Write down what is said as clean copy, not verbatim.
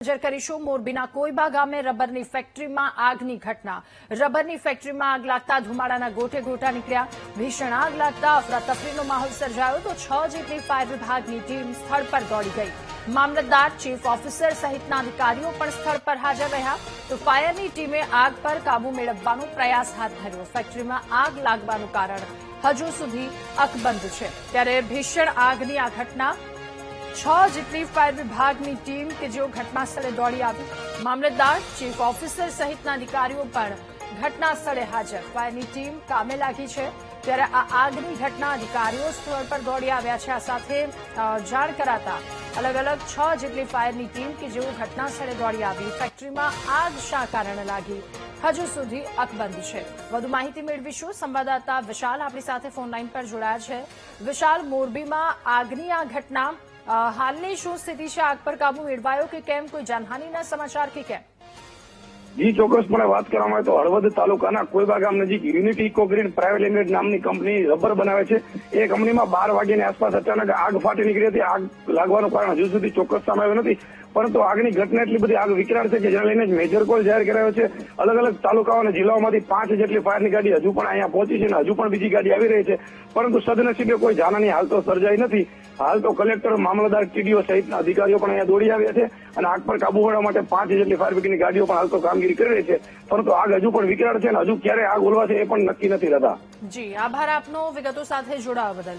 નજર કરીશું મોરબીના કોઈબા ગામે રબરની ફેક્ટરીમાં આગની ઘટના। રબરની ફેક્ટરીમાં આગ લાગતા ધુમાડાના ગોટે ગોટા નીકળ્યા। ભીષણ આગ લાગતા અફરાતફરીનો માહોલ સર્જાયો તો 6 જેટલી ફાયર વિભાગની ટીમ સ્થળ પર દોડી ગઈ। મામલતદાર, ચીફ ઓફિસર સહિતના અધિકારીઓ પણ સ્થળ પર હાજર રહ્યા તો ફાયરની ટીમે આગ પર કાબુ મેળવવાનો પ્રયાસ હાથ ધર્યો। ફેક્ટરીમાં આગ લાગવાનું કારણ હજુ સુધી અકબંધ છે। ત્યારે ભીષણ આગની આ ઘટના 6 જેટલી ફાયર વિભાગની ટીમ કે જેઓ ઘટના સ્થળે દોડી આવી। મામલતદાર, ચીફ ઓફિસર સહિતના અધિકારીઓ પણ ઘટના સ્થળે હાજર। ફાયરની ટીમ કામે લાગી છે। ત્યારે આ આગની ઘટના અધિકારીઓ સ્થળ પર દોડી આવ્યા છે। આ સાથે જાણ કરાતા અલગ અલગ 6 જેટલી ફાયરની ટીમ કે જેઓ ઘટના સ્થળે દોડી આવી। ફેક્ટરીમાં આગ શા કારણે લાગી હજુ સુધી અકબંધ છે। વધુ માહિતી મેળવીશું। સંવાદદાતા વિશાલ આપણી સાથે ફોન લાઈન પર જોડાયા છે। વિશાલ, મોરબીમાં આગની આ ઘટના હાલની શું સ્થિતિ છે? આગ પર કાબુ મેળવાયો કે કેમ? કોઈ જાનહાનિના સમાચાર કે કેમ? જી, ચોક્કસપણે વાત કરવામાં આવે તો હળવદ તાલુકાના કોઈબા ગામ નજીક યુનિટી ઇકોગ્રીન પ્રાઇવેટ લિમિટેડ નામની કંપની રબર બનાવે છે। એ કંપનીમાં 12 વાગ્યાની આસપાસ અચાનક આગ ફાટી નીકળી હતી। આગ લાગવાનું કારણ હજુ સુધી ચોક્કસ સામે આવ્યું નથી, પરંતુ આગની ઘટના એટલી બધી આગ વિકરાળ છે કે જેને લઈને મેજર કોલ જાહેર કરાયો છે। અલગ અલગ તાલુકાઓ અને જિલ્લાઓમાંથી 5 જેટલી ફાયરની ગાડી હજુ પણ અહીંયા પહોંચી છે અને હજુ પણ બીજી ગાડી આવી રહી છે, પરંતુ સદનસીબે કોઈ જાનહાની હાલ તો સર્જાઈ નથી। હાલ તો કલેક્ટર, મામલતદાર, ટીડીઓ સહિતના અધિકારીઓ પણ અહીંયા દોડી આવ્યા છે અને આગ પર કાબુ મેળવવા માટે 5 જેટલી ફાયર બ્રિગેડની ગાડીઓ પણ હાલ તો કામગીરી કરી રહી છે, પરંતુ આગ હજુ પણ વિકરાળ છે અને હજુ ક્યારે આગ ઓલવાશે એ પણ નક્કી નથી રહેતા। જી, આભાર આપનો વિગતો સાથે જોડાવા બદલ।